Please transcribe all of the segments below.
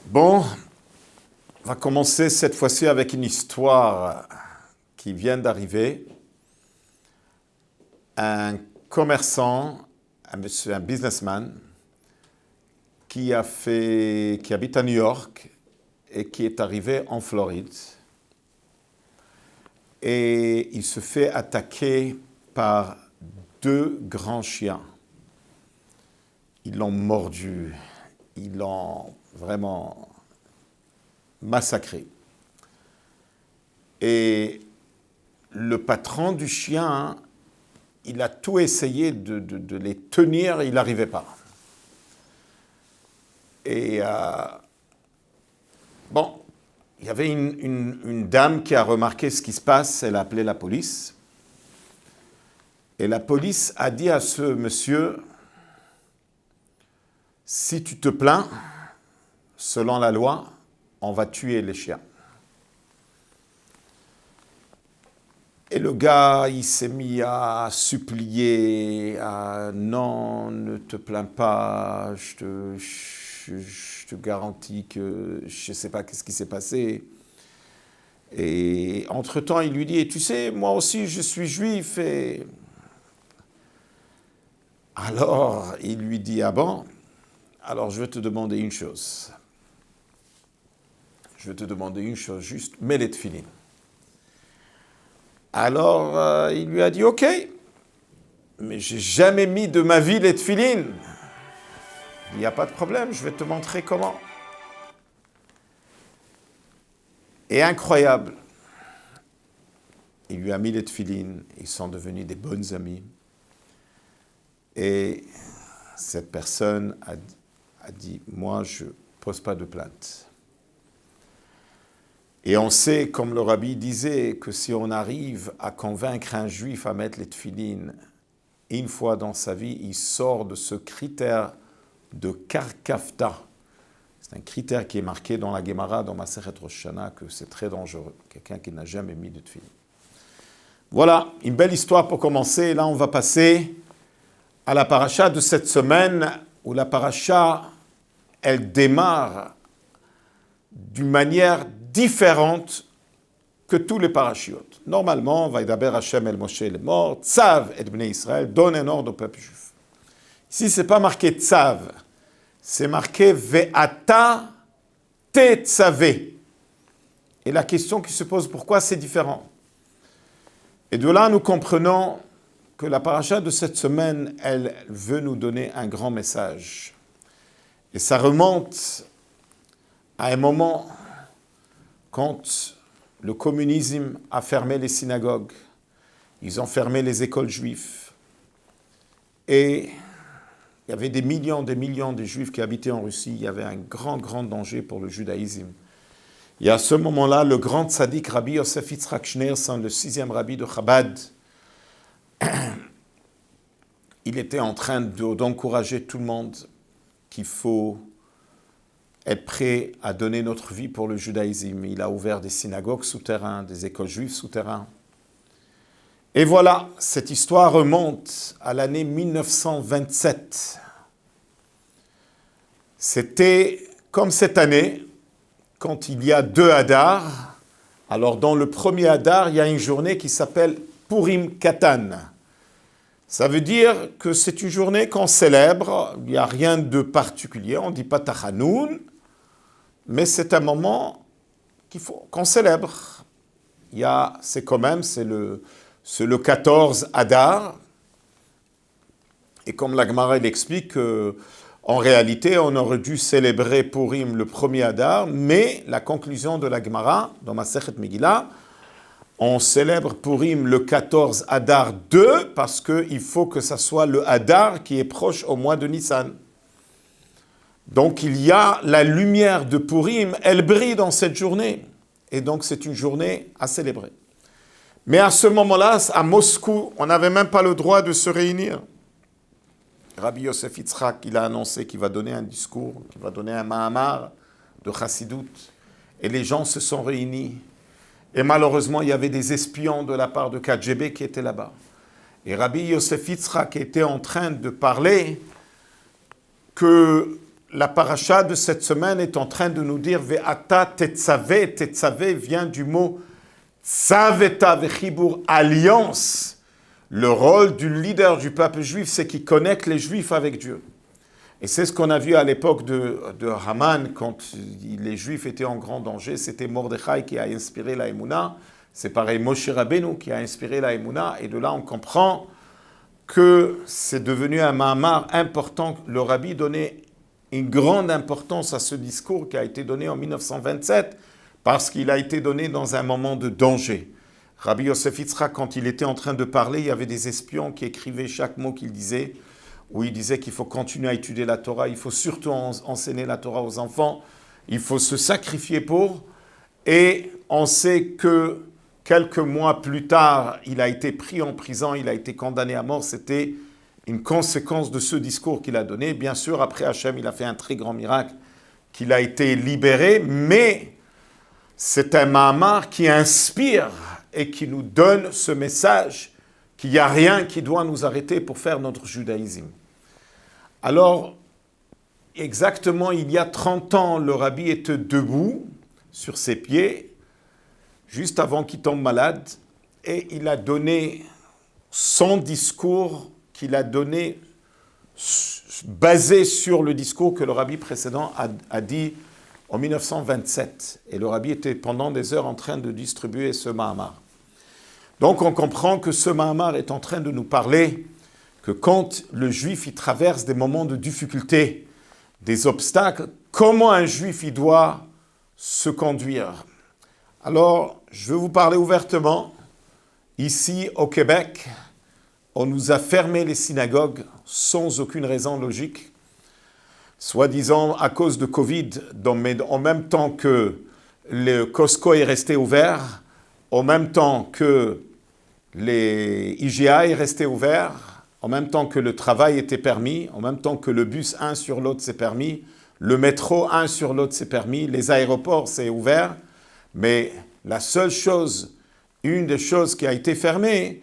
Bon, on va commencer cette fois-ci avec une histoire qui vient d'arriver. Un commerçant, un businessman, qui habite à New York et qui est arrivé en Floride. Et il se fait attaquer par deux grands chiens. Ils l'ont mordu, ils l'ont vraiment massacré. Et le patron du chien, il a tout essayé de les tenir, il n'arrivait pas. Et bon, il y avait une dame qui a remarqué ce qui se passe, elle a appelé la police. Et la police a dit à ce monsieur, si tu te plains, selon la loi, on va tuer les chiens. Et le gars, il s'est mis à supplier, non, ne te plains pas, je te garantis que je ne sais pas qu'est-ce qui s'est passé. Et entre-temps, il lui dit, et tu sais, moi aussi, je suis juif. Et alors, il lui dit, ah bon? Alors, je vais te demander une chose. Je vais te demander une chose, juste mets les tefilines. Alors, il lui a dit, ok, mais j'ai jamais mis de ma vie les tefilines. Il n'y a pas de problème, je vais te montrer comment. Et incroyable, il lui a mis les tefilines, ils sont devenus des bonnes amies. Et cette personne a dit, moi, je ne pose pas de plainte. Et on sait, comme le rabbi disait, que si on arrive à convaincre un juif à mettre les tefilines, une fois dans sa vie, il sort de ce critère de karkafta. C'est un critère qui est marqué dans la Gemara, dans Masechet Rosh Hashanah, que c'est très dangereux. Quelqu'un qui n'a jamais mis de tefilines. Voilà, une belle histoire pour commencer. Là, on va passer à la paracha de cette semaine, où la paracha, elle démarre d'une manière différente que tous les parachiotes. Normalement, Vaidaber Hashem el Moshe le mort, Tzav et Bnei Israël, donne un ordre au peuple juif. Ici, ce n'est pas marqué Tzav, c'est marqué Ve'ata te tzavé. Et la question qui se pose, pourquoi c'est différent? Et de là, nous comprenons que la paracha de cette semaine, elle veut nous donner un grand message. Et ça remonte à un moment quand le communisme a fermé les synagogues, ils ont fermé les écoles juives. Et il y avait des millions de juifs qui habitaient en Russie. Il y avait un grand danger pour le judaïsme. Et à ce moment-là, le grand tzaddik Rabbi Yosef Yitzhak Schneerson, le 6e rabbi de Chabad, il était en train d'encourager tout le monde qu'il faut être prêt à donner notre vie pour le judaïsme. Il a ouvert des synagogues souterraines, des écoles juives souterraines. Et voilà, cette histoire remonte à l'année 1927. C'était comme cette année, quand il y a 2 Hadar. Alors dans le premier Hadar, il y a une journée qui s'appelle Purim Katan. Ça veut dire que c'est une journée qu'on célèbre, il n'y a rien de particulier, on ne dit pas Tachanoun, mais c'est un moment qu'on célèbre. C'est le 14 Hadar, et comme la Gemara explique, en réalité, on aurait dû célébrer Purim le 1er Hadar, mais la conclusion de la Gemara, dans Masechet Megillah, on célèbre Purim le 14 Hadar 2 parce qu'il faut que ça soit le Hadar qui est proche au mois de Nissan. Donc il y a la lumière de Purim, elle brille dans cette journée. Et donc c'est une journée à célébrer. Mais à ce moment-là, à Moscou, on n'avait même pas le droit de se réunir. Rabbi Yosef Yitzhak, il a annoncé qu'il va donner un discours, qu'il va donner un mahamar de Chassidut. Et les gens se sont réunis. Et malheureusement, il y avait des espions de la part de KGB qui étaient là-bas. Et Rabbi Yosef Yitzhak était en train de parler que la paracha de cette semaine est en train de nous dire Ve'ata tetzave, tetzave vient du mot tzaveta vechibur, alliance. Le rôle du leader du peuple juif, c'est qu'il connecte les juifs avec Dieu. Et c'est ce qu'on a vu à l'époque de Haman, quand les juifs étaient en grand danger. C'était Mordechai qui a inspiré la Emouna. C'est pareil, Moshe Rabbeinu qui a inspiré la Emouna. Et de là, on comprend que c'est devenu un mahamar important. Le rabbi donnait une grande importance à ce discours qui a été donné en 1927 parce qu'il a été donné dans un moment de danger. Rabbi Yosef Yitzhak, quand il était en train de parler, il y avait des espions qui écrivaient chaque mot qu'il disait, où il disait qu'il faut continuer à étudier la Torah, il faut surtout enseigner la Torah aux enfants, il faut se sacrifier pour, et on sait que quelques mois plus tard, il a été pris en prison, il a été condamné à mort. C'était une conséquence de ce discours qu'il a donné. Bien sûr, après Hachem, il a fait un très grand miracle, qu'il a été libéré, mais c'est un mahamar qui inspire et qui nous donne ce message qu'il n'y a rien qui doit nous arrêter pour faire notre judaïsme. Alors, exactement il y a 30 ans, le rabbi était debout sur ses pieds, juste avant qu'il tombe malade, et il a donné son discours qu'il a donné basé sur le discours que le rabbi précédent a dit en 1927. Et le rabbi était pendant des heures en train de distribuer ce mahamar. Donc on comprend que ce mahamar est en train de nous parler que quand le juif il traverse des moments de difficulté, des obstacles, comment un juif il doit se conduire. Alors, je veux vous parler ouvertement. Ici, au Québec, on nous a fermé les synagogues sans aucune raison logique, soi-disant à cause de Covid, mais en même temps que le Costco est resté ouvert, en même temps que les IGA est resté ouvert, en même temps que le travail était permis, en même temps que le bus un sur l'autre s'est permis, le métro un sur l'autre s'est permis, les aéroports c'est ouvert. Mais la seule chose, une des choses qui a été fermée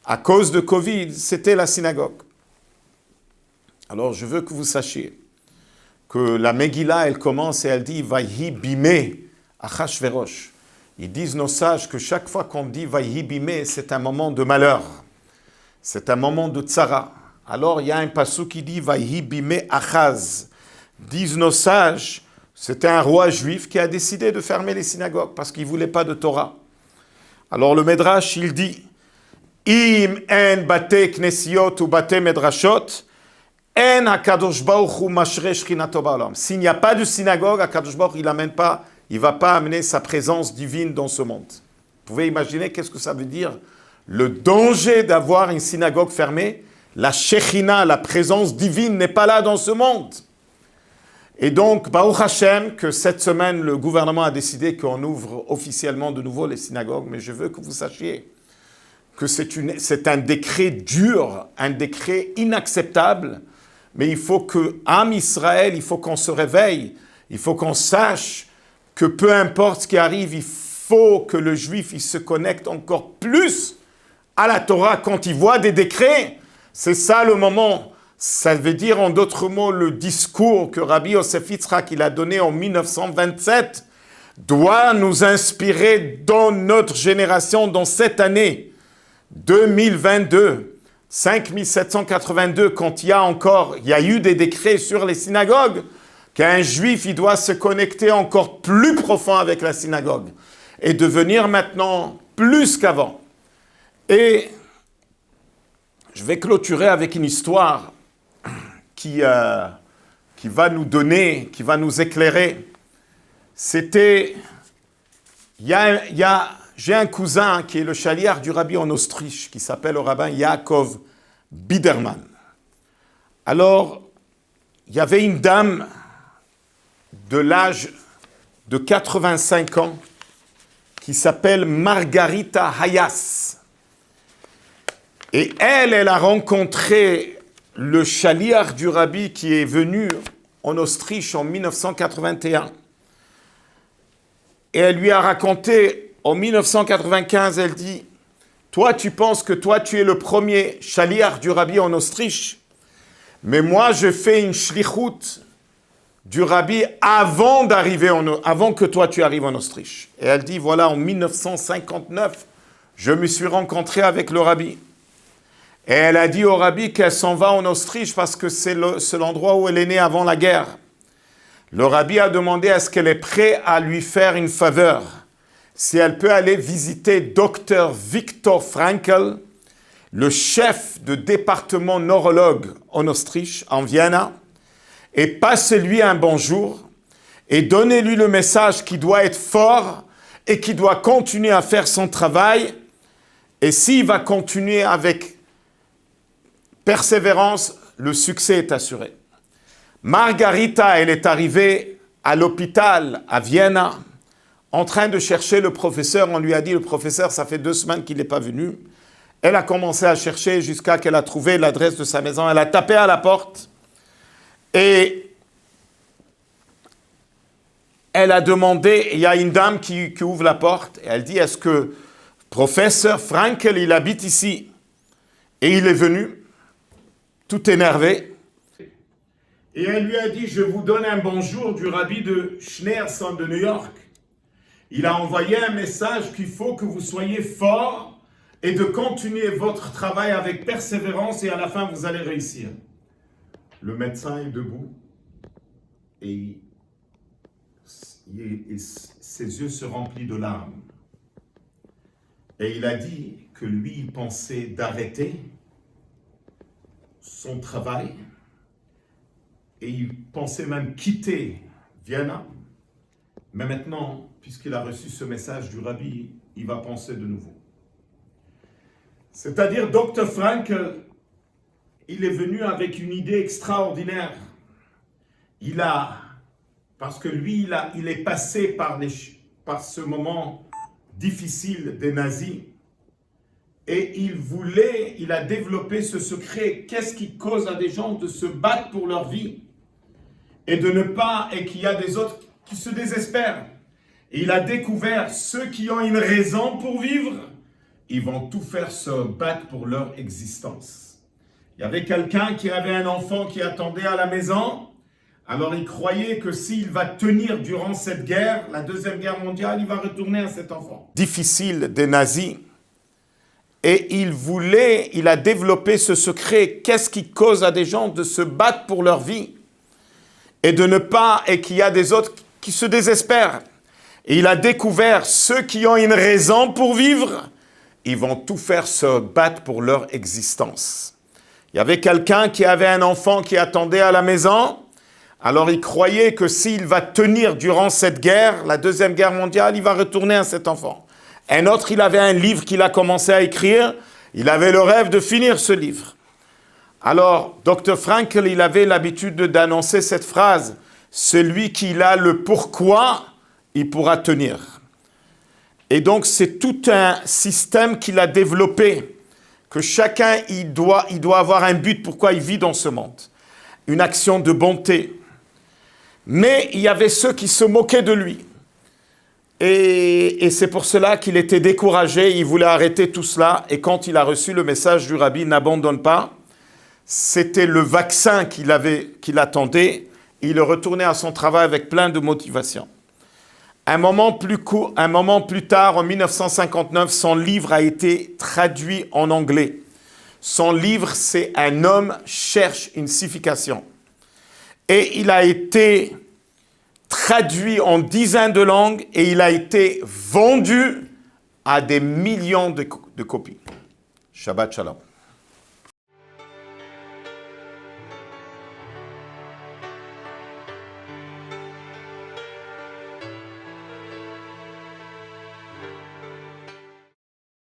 à cause de Covid, c'était la synagogue. Alors je veux que vous sachiez que la Megillah, elle commence et elle dit « Vayhi bimé Achashverosh ». Ils disent nos sages que chaque fois qu'on dit « Vayhi bimé », c'est un moment de malheur, c'est un moment de tzara. Alors il y a un passou qui dit « Vayhi bimé Achaz ». Disent nos sages, c'était un roi juif qui a décidé de fermer les synagogues parce qu'il ne voulait pas de Torah. Alors le Medrash, il dit Im en bate knesiot ou bate medrashot, en hakadosh baruch hu mashre shchinato ba'olam. S'il n'y a pas de synagogue, hakadosh baruch il ne va pas amener sa présence divine dans ce monde. Vous pouvez imaginer qu'est-ce que ça veut dire le danger d'avoir une synagogue fermée. La shechina, la présence divine n'est pas là dans ce monde. Et donc, Baruch Hashem, que cette semaine, le gouvernement a décidé qu'on ouvre officiellement de nouveau les synagogues, mais je veux que vous sachiez que c'est un décret dur, un décret inacceptable, mais il faut que, Am Israël, il faut qu'on se réveille, il faut qu'on sache que peu importe ce qui arrive, il faut que le juif il se connecte encore plus à la Torah quand il voit des décrets. C'est ça le moment. Ça veut dire, en d'autres mots, le discours que Rabbi Yosef Yitzhak il a donné en 1927 doit nous inspirer dans notre génération, dans cette année 2022, 5782, quand il y a eu des décrets sur les synagogues, qu'un juif il doit se connecter encore plus profond avec la synagogue et devenir maintenant plus qu'avant. Et je vais clôturer avec une histoire qui va nous donner, qui va nous éclairer. J'ai un cousin qui est le chaliard du rabbi en Autriche, qui s'appelle le rabbin Yaakov Biderman. Alors, il y avait une dame de l'âge de 85 ans qui s'appelle Margarita Hayas. Et elle a rencontré le chaliard du rabbi qui est venu en Autriche en 1981. Et elle lui a raconté, en 1995, elle dit, « Toi, tu penses que toi, tu es le premier chaliard du rabbi en Autriche, mais moi, je fais une shlichut du rabbi avant que toi tu arrives en Autriche. Et elle dit, voilà, en 1959, je me suis rencontré avec le rabbi. Et elle a dit au rabbi qu'elle s'en va en Autriche parce que c'est l'endroit où elle est née avant la guerre. Le rabbi a demandé est-ce qu'elle est prête à lui faire une faveur, si elle peut aller visiter Dr Viktor Frankl, le chef de département neurologue en Autriche, en Vienne, et passez-lui un bonjour et donnez-lui le message qu'il doit être fort et qu'il doit continuer à faire son travail. Et s'il va continuer avec persévérance, le succès est assuré. Margarita, elle est arrivée à l'hôpital à Vienne en train de chercher le professeur. On lui a dit, le professeur, ça fait 2 semaines qu'il n'est pas venu. Elle a commencé à chercher jusqu'à qu'elle a trouvé l'adresse de sa maison. Elle a tapé à la porte et elle a demandé, il y a une dame qui ouvre la porte et elle dit, est-ce que professeur Frankl, il habite ici? Et il est venu, tout énervé. Et elle lui a dit, je vous donne un bonjour du rabbi de Schneerson de New York. Il a envoyé un message qu'il faut que vous soyez forts et de continuer votre travail avec persévérance et à la fin vous allez réussir. Le médecin est debout et ses yeux se remplissent de larmes. Et il a dit que lui, il pensait d'arrêter son travail et il pensait même quitter Vienne. Mais maintenant, puisqu'il a reçu ce message du rabbi, il va penser de nouveau. C'est-à-dire, Dr. Frankl, il est venu avec une idée extraordinaire. Parce que lui, il est passé par ce moment difficile des nazis, et il a développé ce secret. Qu'est-ce qui cause à des gens de se battre pour leur vie, et qu'il y a des autres qui se désespèrent. Et il a découvert ceux qui ont une raison pour vivre, ils vont tout faire se battre pour leur existence. Il y avait quelqu'un qui avait un enfant qui attendait à la maison, alors il croyait que s'il va tenir durant cette guerre, la Deuxième Guerre mondiale, il va retourner à cet enfant. Difficile des nazis. Et il a développé ce secret. Qu'est-ce qui cause à des gens de se battre pour leur vie et qu'il y a des autres qui se désespèrent. Et il a découvert ceux qui ont une raison pour vivre, ils vont tout faire se battre pour leur existence. Il y avait quelqu'un qui avait un enfant qui attendait à la maison, alors il croyait que s'il va tenir durant cette guerre, la Deuxième Guerre mondiale, il va retourner à cet enfant. Un autre, il avait un livre qu'il a commencé à écrire, il avait le rêve de finir ce livre. Alors, Dr. Frankl, il avait l'habitude d'annoncer cette phrase, « Celui qui a le pourquoi, il pourra tenir ». Et donc, c'est tout un système qu'il a développé, que chacun, il doit avoir un but pourquoi il vit dans ce monde, une action de bonté. Mais il y avait ceux qui se moquaient de lui. Et c'est pour cela qu'il était découragé, il voulait arrêter tout cela. Et quand il a reçu le message du rabbi, n'abandonne pas, c'était le vaccin qu'il attendait. Il est retourné à son travail avec plein de motivation. Un moment plus tard, en 1959, son livre a été traduit en anglais. Son livre, c'est « Un homme cherche une signification ». Et il a été traduit en dizaines de langues et il a été vendu à des millions de copies. Shabbat Shalom.